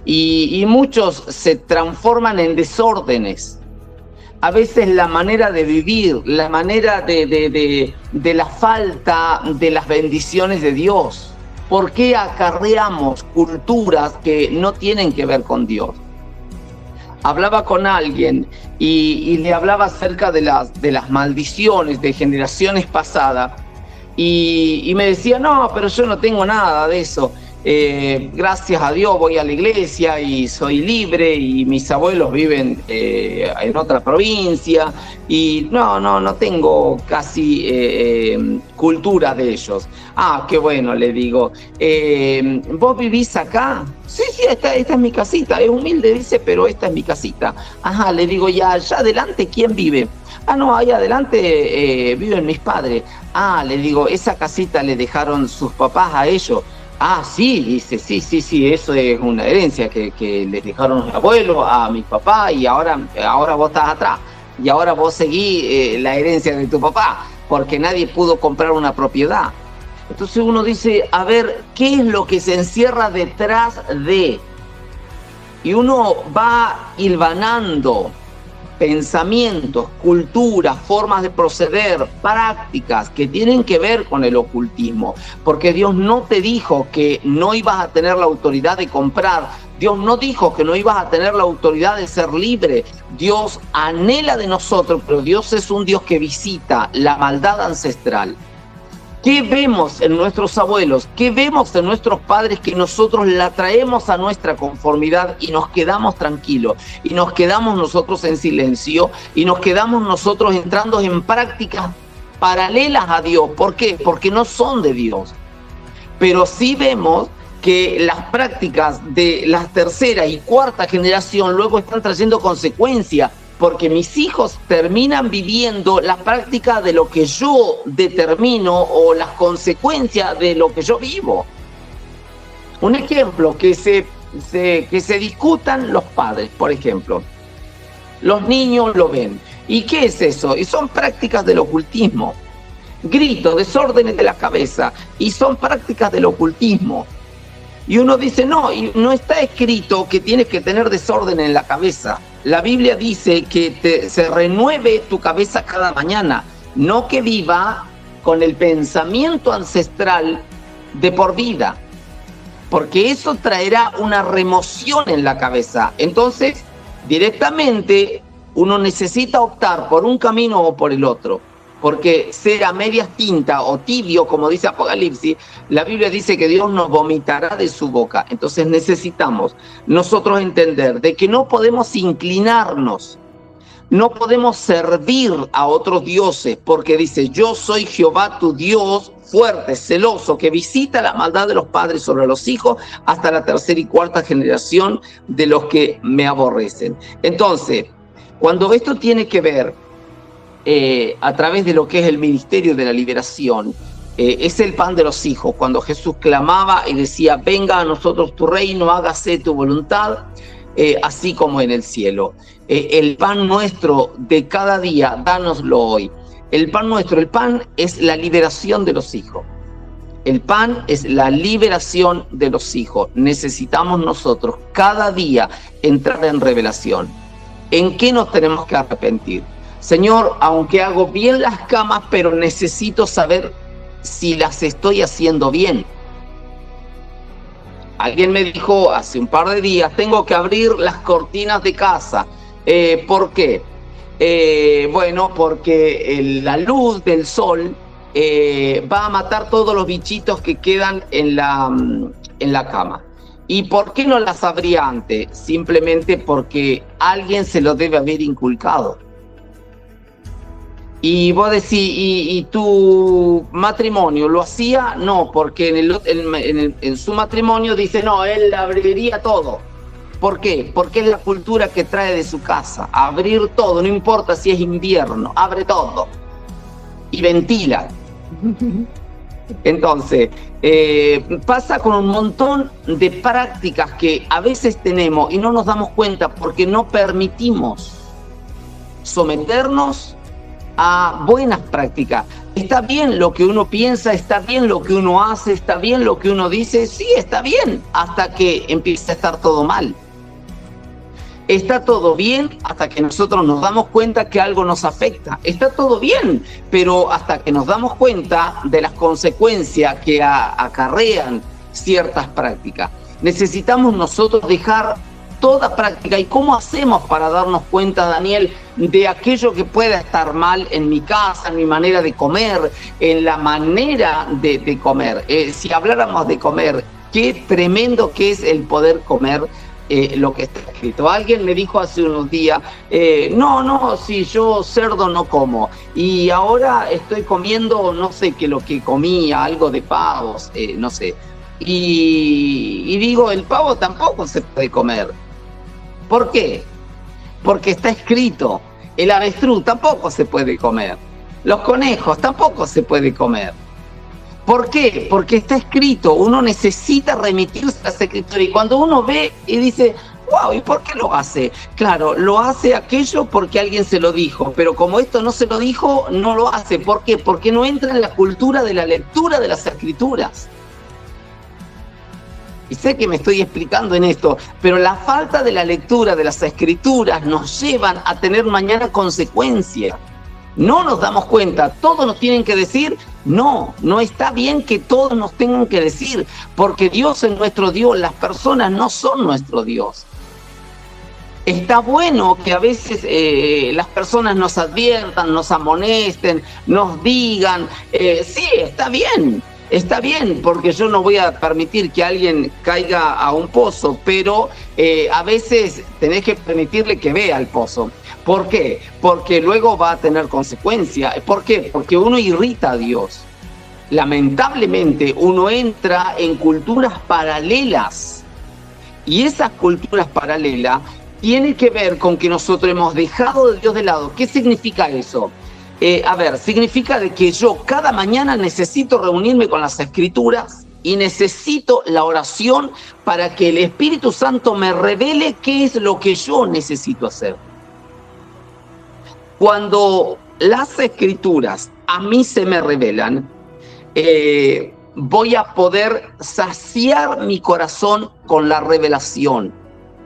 y muchos se transforman en desórdenes. A veces la manera de vivir, la manera de la falta de las bendiciones de Dios. ¿Por qué acarreamos culturas que no tienen que ver con Dios? Hablaba con alguien y le hablaba acerca de las maldiciones de generaciones pasadas y me decía, no, pero yo no tengo nada de eso. Gracias a Dios voy a la iglesia y soy libre y mis abuelos viven en otra provincia y no tengo casi cultura de ellos. Ah, qué bueno, le digo. ¿Vos vivís acá? Sí, esta es mi casita. Es humilde, dice, pero esta es mi casita. Ajá, le digo, ya allá adelante, ¿quién vive? Ah, no, ahí adelante viven mis padres. Ah, le digo, esa casita le dejaron sus papás a ellos. Ah, sí, dice, sí, eso es una herencia que les dejaron los abuelos a mi papá y ahora vos estás atrás y ahora vos seguís la herencia de tu papá porque nadie pudo comprar una propiedad. Entonces uno dice, a ver, ¿qué es lo que se encierra detrás de? Y uno va hilvanando pensamientos, culturas, formas de proceder, prácticas que tienen que ver con el ocultismo, porque Dios no te dijo que no ibas a tener la autoridad de comprar, Dios no dijo que no ibas a tener la autoridad de ser libre. Dios anhela de nosotros, pero Dios es un Dios que visita la maldad ancestral. ¿Qué vemos en nuestros abuelos? ¿Qué vemos en nuestros padres que nosotros la traemos a nuestra conformidad y nos quedamos tranquilos? Y nos quedamos nosotros en silencio y nos quedamos nosotros entrando en prácticas paralelas a Dios. ¿Por qué? Porque no son de Dios. Pero sí vemos que las prácticas de la tercera y cuarta generación luego están trayendo consecuencias. Porque mis hijos terminan viviendo la práctica de lo que yo determino o las consecuencias de lo que yo vivo. Un ejemplo, que se discutan los padres, por ejemplo. Los niños lo ven. ¿Y qué es eso? Y son prácticas del ocultismo. Gritos, desórdenes de la cabeza. Y son prácticas del ocultismo. Y uno dice, no, y no está escrito que tienes que tener desorden en la cabeza. La Biblia dice que se renueve tu cabeza cada mañana, no que viva con el pensamiento ancestral de por vida. porque eso traerá una remoción en la cabeza. Entonces, directamente, uno necesita optar por un camino o por el otro, porque ser a medias tinta o tibio, como dice Apocalipsis, la Biblia dice que Dios nos vomitará de su boca. Entonces necesitamos nosotros entender de que no podemos inclinarnos, no podemos servir a otros dioses, porque dice, yo soy Jehová tu Dios, fuerte, celoso, que visita la maldad de los padres sobre los hijos hasta la tercera y cuarta generación de los que me aborrecen. Entonces, cuando esto tiene que ver a través de lo que es el ministerio de la liberación, es el pan de los hijos. Cuando Jesús clamaba y decía, venga a nosotros tu reino, hágase tu voluntad, así como en el cielo. El pan nuestro de cada día, dánoslo hoy. El pan nuestro, el pan es la liberación de los hijos. El pan es la liberación de los hijos. Necesitamos nosotros cada día entrar en revelación. ¿En qué nos tenemos que arrepentir? Señor, aunque hago bien las camas, pero necesito saber si las estoy haciendo bien. Alguien me dijo hace un par de días, tengo que abrir las cortinas de casa. ¿Por qué? Bueno, porque la luz del sol va a matar todos los bichitos que quedan en la cama. ¿Y por qué no las abría antes? Simplemente porque alguien se lo debe haber inculcado. Y vos decís, ¿y tu matrimonio lo hacía? No, porque en su matrimonio dice, no, él abriría todo. ¿Por qué? Porque es la cultura que trae de su casa. Abrir todo, no importa si es invierno, abre todo. Y ventila. Entonces, pasa con un montón de prácticas que a veces tenemos y no nos damos cuenta porque no permitimos someternos a buenas prácticas. Está bien lo que uno piensa, está bien lo que uno hace, está bien lo que uno dice, sí, está bien, hasta que empieza a estar todo mal. Está todo bien hasta que nosotros nos damos cuenta que algo nos afecta. Está todo bien, pero hasta que nos damos cuenta de las consecuencias que acarrean ciertas prácticas. Necesitamos nosotros dejar toda práctica. ¿Y cómo hacemos para darnos cuenta, Daniel, de aquello que pueda estar mal en mi casa, en mi manera de comer, en la manera de comer? Si habláramos de comer, qué tremendo que es el poder comer lo que está escrito. Alguien me dijo hace unos días, si yo cerdo no como, y ahora estoy comiendo, no sé qué lo que comía, algo de pavos, no sé. Y digo, el pavo tampoco se puede comer. ¿Por qué? Porque está escrito. El avestruz tampoco se puede comer. Los conejos tampoco se puede comer. ¿Por qué? Porque está escrito. Uno necesita remitirse a las escrituras. Y cuando uno ve y dice, wow, ¿y por qué lo hace? Claro, lo hace aquello porque alguien se lo dijo. Pero como esto no se lo dijo, no lo hace. ¿Por qué? Porque no entra en la cultura de la lectura de las escrituras. Y sé que me estoy explicando en esto, pero la falta de la lectura de las escrituras nos llevan a tener mañana consecuencias. No nos damos cuenta, todos nos tienen que decir, no está bien que todos nos tengan que decir, porque Dios es nuestro Dios, las personas no son nuestro Dios. Está bueno que a veces las personas nos adviertan, nos amonesten, nos digan, sí, está bien. Está bien, porque yo no voy a permitir que alguien caiga a un pozo, pero a veces tenés que permitirle que vea el pozo. ¿Por qué? Porque luego va a tener consecuencias. ¿Por qué? Porque uno irrita a Dios. Lamentablemente, uno entra en culturas paralelas. Y esas culturas paralelas tienen que ver con que nosotros hemos dejado a Dios de lado. ¿Qué significa eso? Significa de que yo cada mañana necesito reunirme con las escrituras y necesito la oración para que el Espíritu Santo me revele qué es lo que yo necesito hacer. Cuando las escrituras a mí se me revelan, voy a poder saciar mi corazón con la revelación.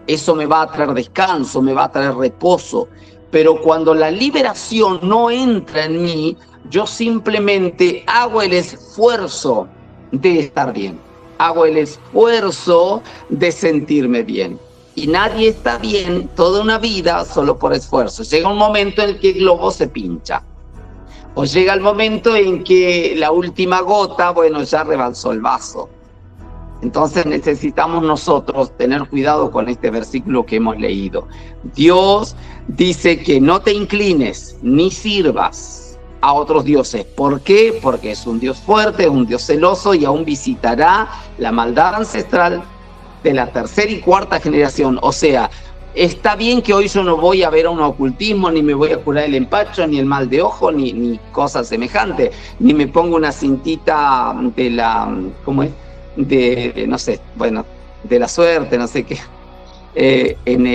Eso me va a traer descanso, me va a traer reposo. Pero cuando la liberación no entra en mí, yo simplemente hago el esfuerzo de estar bien. hago el esfuerzo de sentirme bien. Y nadie está bien toda una vida solo por esfuerzo. Llega un momento en el que el globo se pincha. O llega el momento en que la última gota, bueno, ya rebalsó el vaso. Entonces necesitamos nosotros tener cuidado con este versículo que hemos leído. Dios dice que no te inclines ni sirvas a otros dioses. ¿Por qué? Porque es un Dios fuerte, es un Dios celoso y aún visitará la maldad ancestral de la tercera y cuarta generación. O sea, está bien que hoy yo no voy a ver a un ocultismo, ni me voy a curar el empacho, ni el mal de ojo, ni cosas semejantes, ni me pongo una cintita de la, ¿cómo es? De, no sé, bueno, de la suerte, no sé qué, en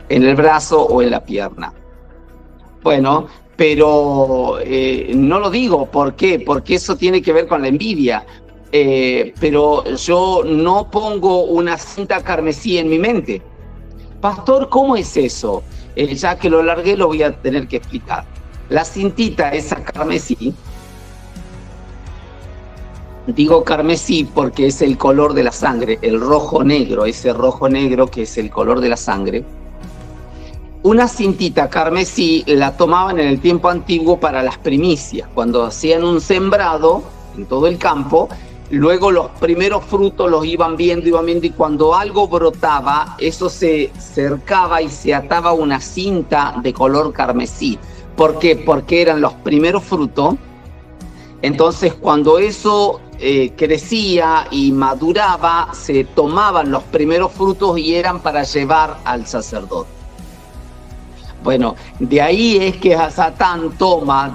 el brazo o en la pierna. Bueno, pero no lo digo, ¿por qué? Porque eso tiene que ver con la envidia. Pero yo no pongo una cinta carmesí en mi mente. Pastor, ¿cómo es eso? Ya que lo largué lo voy a tener que explicar. La cintita esa carmesí, digo carmesí porque es el color de la sangre, el rojo negro, ese rojo negro que es el color de la sangre. Una cintita carmesí la tomaban en el tiempo antiguo para las primicias, cuando hacían un sembrado en todo el campo. Luego los primeros frutos los iban viendo y cuando algo brotaba, eso se cercaba y se ataba una cinta de color carmesí. ¿Por qué? Porque eran los primeros frutos. Entonces cuando eso crecía y maduraba, se tomaban los primeros frutos y eran para llevar al sacerdote. Bueno, de ahí es que Satán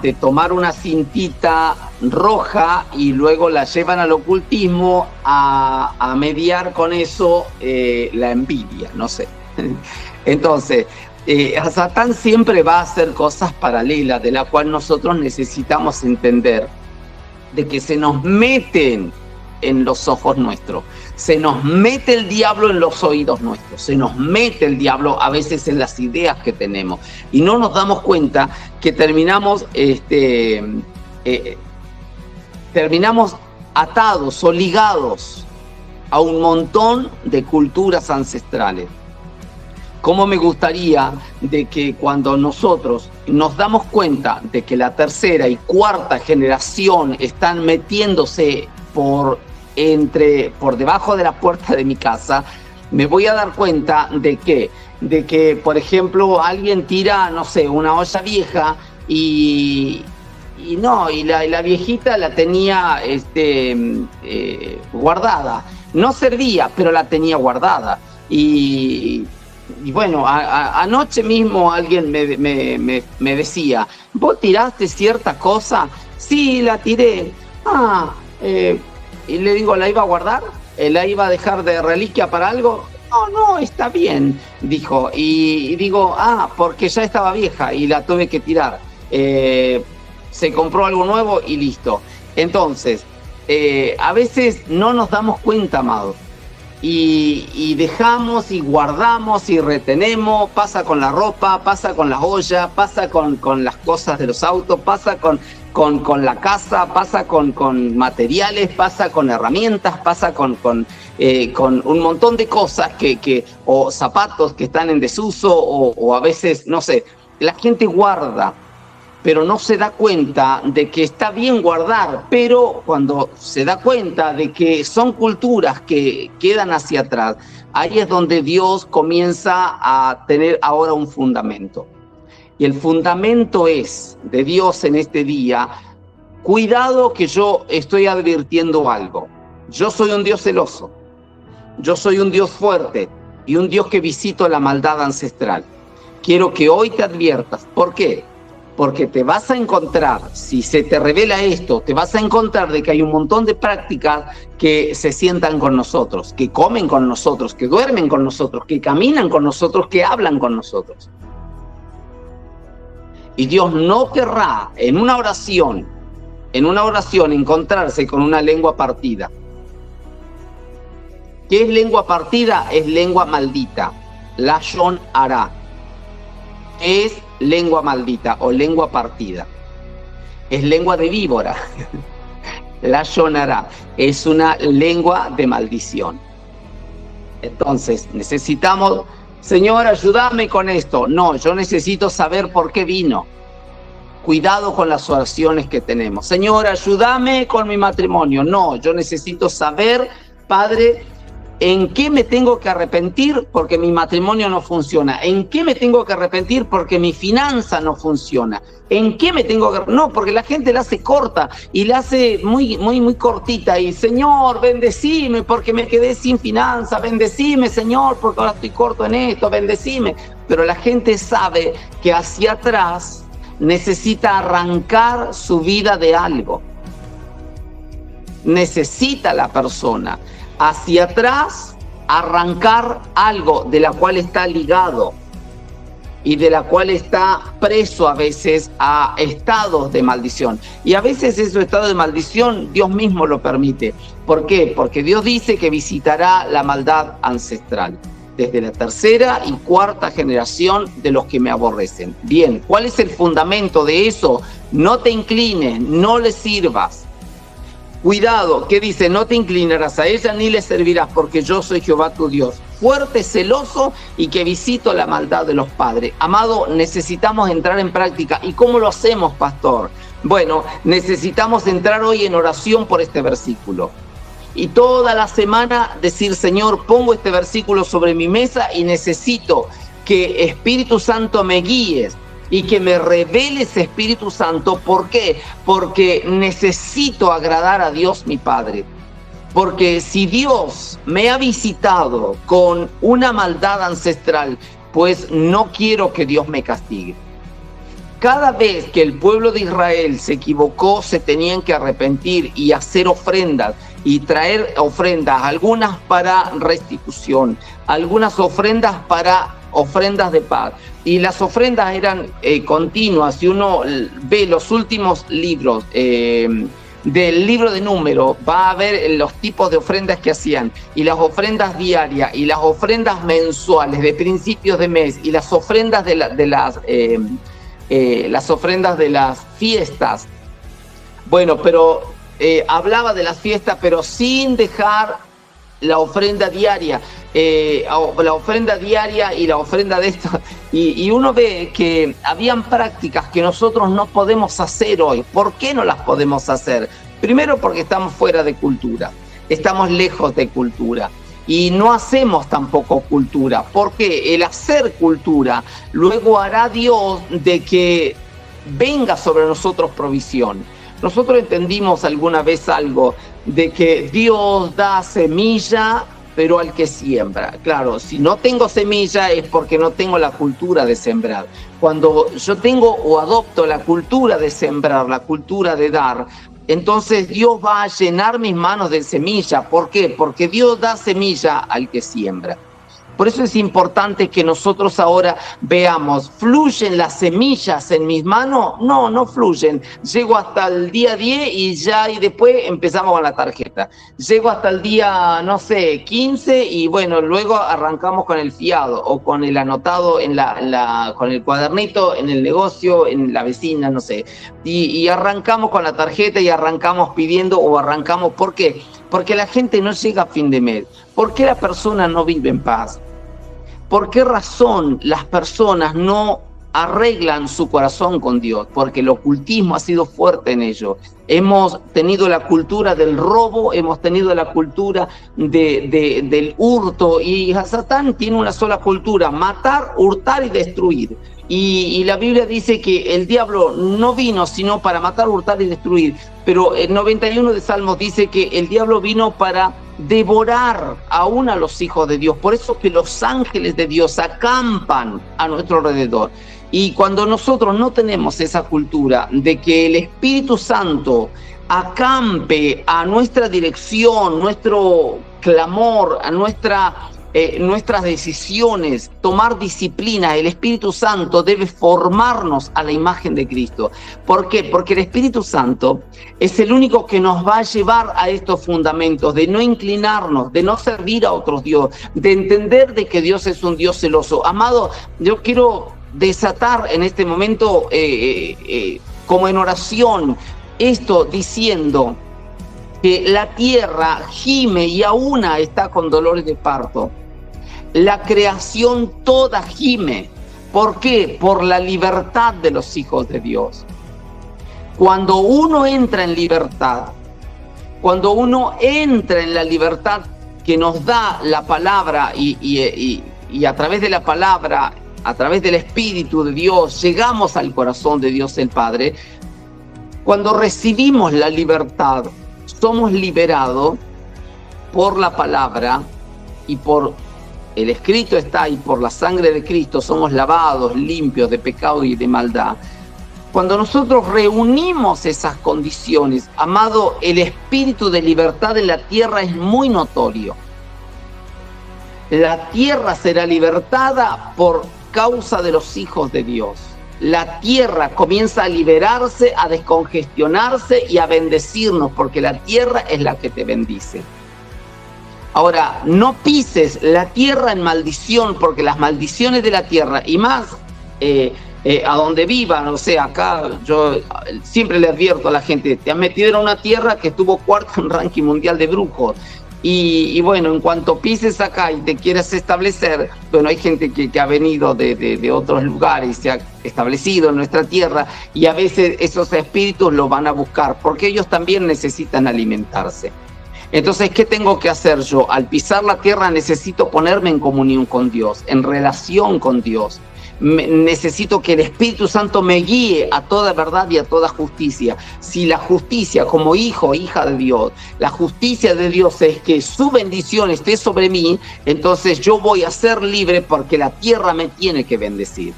de tomar una cintita roja y luego la llevan al ocultismo a mediar con eso la envidia, no sé. Entonces, Satán siempre va a hacer cosas paralelas, de la cual nosotros necesitamos entender de que se nos meten en los ojos nuestros. Se nos mete el diablo en los oídos nuestros, se nos mete el diablo a veces en las ideas que tenemos y no nos damos cuenta que terminamos atados o ligados a un montón de culturas ancestrales. ¿Cómo me gustaría de que cuando nosotros nos damos cuenta de que la tercera y cuarta generación están metiéndose por debajo de la puerta de mi casa, me voy a dar cuenta de que, por ejemplo, alguien tira, no sé, una olla vieja y la viejita la tenía guardada. No servía, pero la tenía guardada. Y bueno, anoche mismo alguien me decía, ¿vos tiraste cierta cosa? Sí, la tiré. Y le digo, ¿la iba a guardar? ¿La iba a dejar de reliquia para algo? No, está bien, dijo. Y digo, porque ya estaba vieja y la tuve que tirar. Se compró algo nuevo y listo. Entonces, a veces no nos damos cuenta, amados. Y dejamos y guardamos y retenemos. Pasa con la ropa, pasa con las ollas, pasa con las cosas de los autos, pasa con la casa, pasa con materiales, pasa con herramientas, pasa con un montón de cosas o zapatos que están en desuso o a veces, no sé, la gente guarda, pero no se da cuenta de que está bien guardar, pero cuando se da cuenta de que son culturas que quedan hacia atrás, ahí es donde Dios comienza a tener ahora un fundamento. Y el fundamento es de Dios en este día, cuidado que yo estoy advirtiendo algo. Yo soy un Dios celoso, yo soy un Dios fuerte y un Dios que visito la maldad ancestral. Quiero que hoy te adviertas. ¿Por qué? Porque te vas a encontrar, si se te revela esto, te vas a encontrar de que hay un montón de prácticas que se sientan con nosotros, que comen con nosotros, que duermen con nosotros, que caminan con nosotros, que hablan con nosotros. Y Dios no querrá en una oración encontrarse con una lengua partida. ¿Qué es lengua partida? Es lengua maldita. Lashon Hara. ¿Qué es lengua maldita o lengua partida? Es lengua de víbora. Lashonara es una lengua de maldición. Entonces, necesitamos, Señor, ayúdame con esto. No, yo necesito saber por qué vino. Cuidado con las oraciones que tenemos. Señor, ayúdame con mi matrimonio. No, yo necesito saber, Padre, ¿en qué me tengo que arrepentir porque mi matrimonio no funciona? ¿En qué me tengo que arrepentir porque mi finanza no funciona? ¿En qué me tengo que...? No, porque la gente la hace corta y la hace muy cortita. Y, Señor, bendecime porque me quedé sin finanza. Bendecime, Señor, porque ahora estoy corto en esto. Bendecime. Pero la gente sabe que hacia atrás necesita arrancar su vida de algo. Necesita la persona hacia atrás arrancar algo de la cual está ligado y de la cual está preso a veces a estados de maldición. Y a veces esos estados de maldición Dios mismo lo permite. ¿Por qué? Porque Dios dice que visitará la maldad ancestral desde la tercera y cuarta generación de los que me aborrecen. Bien, ¿cuál es el fundamento de eso? No te inclines, no le sirvas. Cuidado, ¿qué dice? No te inclinarás a ella ni le servirás, porque yo soy Jehová tu Dios, fuerte, celoso y que visito la maldad de los padres. Amado, necesitamos entrar en práctica. ¿Y cómo lo hacemos, pastor? Bueno, necesitamos entrar hoy en oración por este versículo. Y toda la semana decir, Señor, pongo este versículo sobre mi mesa y necesito que Espíritu Santo me guíes y que me revele ese Espíritu Santo. ¿Por qué? Porque necesito agradar a Dios mi Padre. Porque si Dios me ha visitado con una maldad ancestral, pues no quiero que Dios me castigue. Cada vez que el pueblo de Israel se equivocó, se tenían que arrepentir y hacer ofrendas y traer ofrendas, algunas para restitución, algunas ofrendas para ofrendas de paz. Y las ofrendas eran continuas. Si uno ve los últimos libros del libro de Números, va a ver los tipos de ofrendas que hacían, y las ofrendas diarias, y las ofrendas mensuales de principios de mes, y las ofrendas las ofrendas de las fiestas. Bueno, pero hablaba de las fiestas, pero sin dejar la ofrenda diaria, la ofrenda diaria y la ofrenda de esto. Y uno ve que habían prácticas que nosotros no podemos hacer hoy. ¿Por qué no las podemos hacer? Primero, porque estamos fuera de cultura, estamos lejos de cultura. Y no hacemos tampoco cultura, porque el hacer cultura luego hará Dios de que venga sobre nosotros provisión. Nosotros entendimos alguna vez algo de que Dios da semilla, pero al que siembra. Claro, si no tengo semilla es porque no tengo la cultura de sembrar. Cuando yo tengo o adopto la cultura de sembrar, la cultura de dar, entonces Dios va a llenar mis manos de semilla. ¿Por qué? Porque Dios da semilla al que siembra. Por eso es importante que nosotros ahora veamos, ¿fluyen las semillas en mis manos? No, no fluyen. Llego hasta el día 10 y después empezamos con la tarjeta. Llego hasta el día, no sé, 15 y bueno, luego arrancamos con el fiado o con el anotado con el cuadernito en el negocio, en la vecina, no sé. Y arrancamos con la tarjeta y arrancamos pidiendo o arrancamos. ¿Por qué? Porque la gente no llega a fin de mes. ¿Por qué la persona no vive en paz? ¿Por qué razón las personas no arreglan su corazón con Dios? Porque el ocultismo ha sido fuerte en ello. Hemos tenido la cultura del robo, hemos tenido la cultura del hurto, y Satán tiene una sola cultura: matar, hurtar y destruir. Y la Biblia dice que el diablo no vino sino para matar, hurtar y destruir. Pero el 91 de Salmos dice que el diablo vino para devorar aún a los hijos de Dios. Por eso que los ángeles de Dios acampan a nuestro alrededor. Y cuando nosotros no tenemos esa cultura de que el Espíritu Santo acampe a nuestra dirección, nuestro clamor, a nuestras decisiones, tomar disciplina, el Espíritu Santo debe formarnos a la imagen de Cristo. ¿Por qué? Porque el Espíritu Santo es el único que nos va a llevar a estos fundamentos, de no inclinarnos, de no servir a otros dioses, de entender de que Dios es un Dios celoso. Amado, yo quiero desatar en este momento, como en oración, esto diciendo: que la tierra gime y aún está con dolores de parto. La creación toda gime. ¿Por qué? Por la libertad de los hijos de Dios. Cuando uno entra en libertad, cuando uno entra en la libertad que nos da la palabra y a través de la palabra, a través del Espíritu de Dios, llegamos al corazón de Dios el Padre. Cuando recibimos la libertad, somos liberados por la palabra y por el escrito está, y por la sangre de Cristo somos lavados, limpios de pecado y de maldad. Cuando nosotros reunimos esas condiciones, amado, el espíritu de libertad en la tierra es muy notorio. La tierra será libertada por causa de los hijos de Dios. La tierra comienza a liberarse, a descongestionarse y a bendecirnos, porque la tierra es la que te bendice. Ahora, no pises la tierra en maldición, porque las maldiciones de la tierra, y más a donde vivan, o sea, acá yo siempre le advierto a la gente, te has metido en una tierra que estuvo cuarto en ranking mundial de brujos. Y bueno, en cuanto pises acá y te quieras establecer, bueno, hay gente que ha venido de otros lugares, se ha establecido en nuestra tierra, y a veces esos espíritus lo van a buscar, porque ellos también necesitan alimentarse. Entonces, ¿qué tengo que hacer yo? Al pisar la tierra necesito ponerme en comunión con Dios, en relación con Dios. Necesito que el Espíritu Santo me guíe a toda verdad y a toda justicia. Si la justicia, como hijo o hija de Dios, la justicia de Dios es que su bendición esté sobre mí, entonces yo voy a ser libre, porque la tierra me tiene que bendecir.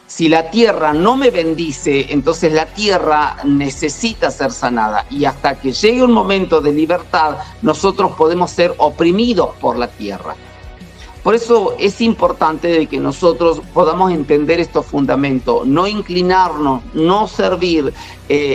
Si la tierra no me bendice, entonces la tierra necesita ser sanada. Y hasta que llegue un momento de libertad, nosotros podemos ser oprimidos por la tierra. Por eso es importante de que nosotros podamos entender estos fundamentos, no inclinarnos, no servir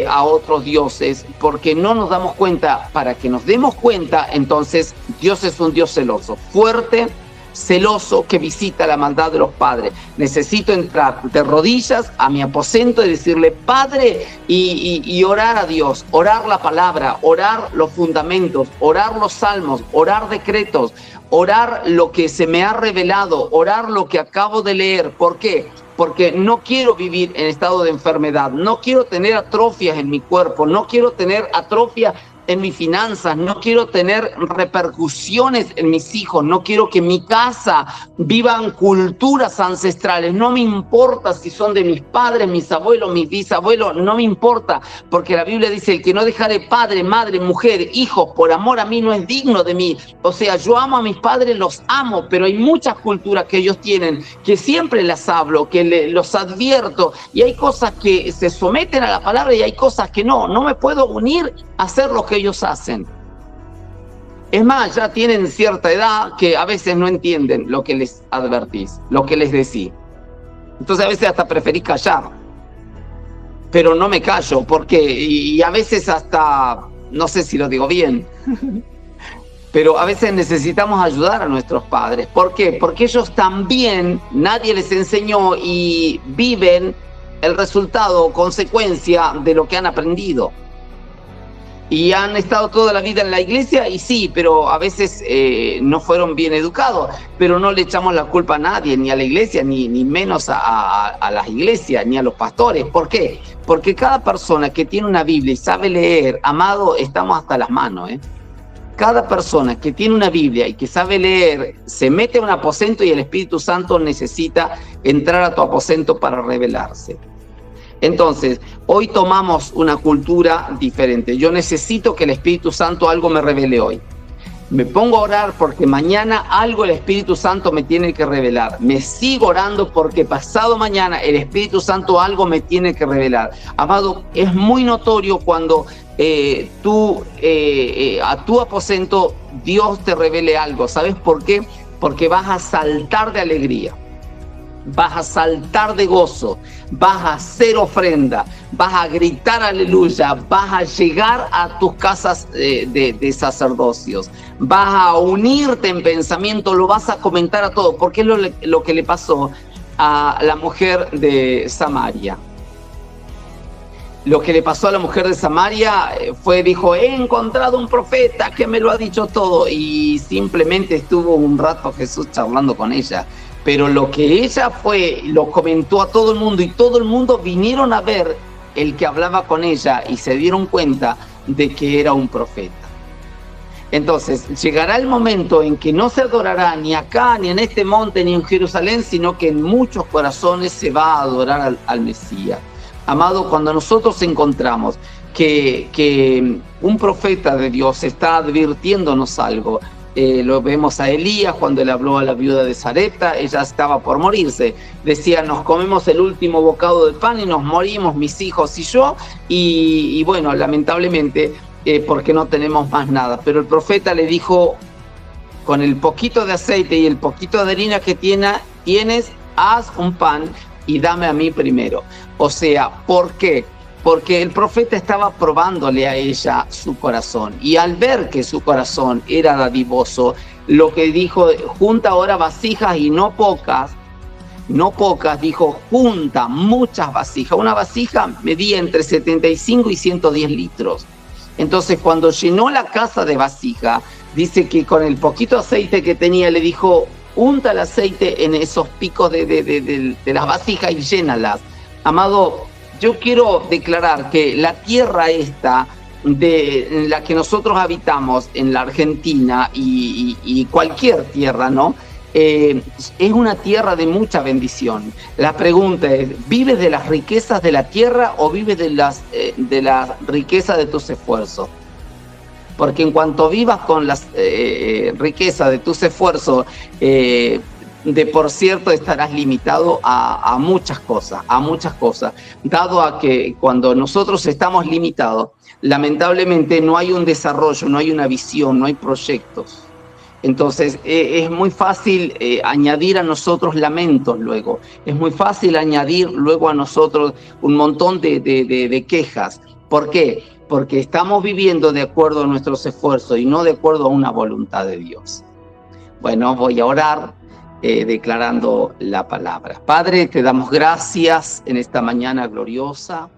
a otros dioses, porque no nos damos cuenta. Para que nos demos cuenta, entonces Dios es un Dios celoso, fuerte, celoso, que visita la maldad de los padres. Necesito entrar de rodillas a mi aposento y decirle Padre, y orar a Dios, orar la palabra, orar los fundamentos, orar los salmos, orar decretos, orar lo que se me ha revelado, orar lo que acabo de leer. ¿Por qué? Porque no quiero vivir en estado de enfermedad, no quiero tener atrofias en mi cuerpo, no quiero tener atrofias en mis finanzas, no quiero tener repercusiones en mis hijos, no quiero que en mi casa vivan culturas ancestrales. No me importa si son de mis padres, mis abuelos, mis bisabuelos, no me importa, porque la Biblia dice: el que no dejare padre, madre, mujer, hijos por amor a mí no es digno de mí. O sea, yo amo a mis padres, los amo, pero hay muchas culturas que ellos tienen que siempre las hablo, que los advierto, y hay cosas que se someten a la palabra y hay cosas que no me puedo unir a hacer lo que ellos hacen. Es más, ya tienen cierta edad que a veces no entienden lo que les advertís, lo que les decís. Entonces a veces hasta preferís callar, pero no me callo, porque y a veces hasta, no sé si lo digo bien, pero a veces necesitamos ayudar a nuestros padres. ¿Por qué? Porque ellos también, nadie les enseñó y viven el resultado o consecuencia de lo que han aprendido. Y han estado toda la vida en la iglesia, y sí, pero a veces no fueron bien educados. Pero no le echamos la culpa a nadie, ni a la iglesia, ni menos a las iglesias, ni a los pastores. ¿Por qué? Porque cada persona que tiene una Biblia y sabe leer, amado, estamos hasta las manos, Cada persona que tiene una Biblia y que sabe leer, se mete a un aposento y el Espíritu Santo necesita entrar a tu aposento para revelarse. Entonces, hoy tomamos una cultura diferente. Yo necesito que el Espíritu Santo algo me revele hoy. Me pongo a orar porque mañana algo el Espíritu Santo me tiene que revelar. Me sigo orando porque pasado mañana el Espíritu Santo algo me tiene que revelar. Amado, es muy notorio cuando a tu aposento Dios te revele algo. ¿Sabes por qué? Porque vas a saltar de alegría. Vas a saltar de gozo, vas a hacer ofrenda, vas a gritar aleluya, vas a llegar a tus casas de sacerdocios, vas a unirte en pensamiento, lo vas a comentar a todo, porque es lo que le pasó a la mujer de Samaria. lo que le pasó a la mujer de Samaria dijo, he encontrado un profeta que me lo ha dicho todo, y simplemente estuvo un rato Jesús charlando con ella, pero lo que ella lo comentó a todo el mundo, y todo el mundo vinieron a ver el que hablaba con ella y se dieron cuenta de que era un profeta. Entonces, llegará el momento en que no se adorará ni acá, ni en este monte, ni en Jerusalén, sino que en muchos corazones se va a adorar al Mesías. Amado, cuando nosotros encontramos que un profeta de Dios está advirtiéndonos algo, lo vemos a Elías cuando le habló a la viuda de Sarepta, ella estaba por morirse, decía, nos comemos el último bocado de pan y nos morimos mis hijos y yo, y bueno, lamentablemente, porque no tenemos más nada, pero el profeta le dijo, con el poquito de aceite y el poquito de harina que tienes, haz un pan y dame a mí primero. O sea, ¿por qué? Porque el profeta estaba probándole a ella su corazón, y al ver que su corazón era dadivoso, lo que dijo, junta ahora vasijas y no pocas, dijo, junta muchas vasijas. Una vasija medía entre 75 y 110 litros. Entonces, cuando llenó la casa de vasija, dice que con el poquito aceite que tenía, le dijo, unta el aceite en esos picos de las vasijas y llénalas. Amado, yo quiero declarar que la tierra esta en la que nosotros habitamos, en la Argentina y cualquier tierra, ¿no? Es una tierra de mucha bendición. La pregunta es, ¿vives de las riquezas de la tierra o vives de las riquezas de tus esfuerzos? Porque en cuanto vivas con las riquezas de tus esfuerzos, de por cierto estarás limitado a muchas cosas, dado a que cuando nosotros estamos limitados, lamentablemente no hay un desarrollo, no hay una visión, no hay proyectos. Entonces es muy fácil añadir a nosotros lamentos luego, es muy fácil añadir luego a nosotros un montón de quejas. ¿Por qué? Porque estamos viviendo de acuerdo a nuestros esfuerzos y no de acuerdo a una voluntad de Dios. Bueno, voy a orar declarando la palabra. Padre, te damos gracias en esta mañana gloriosa.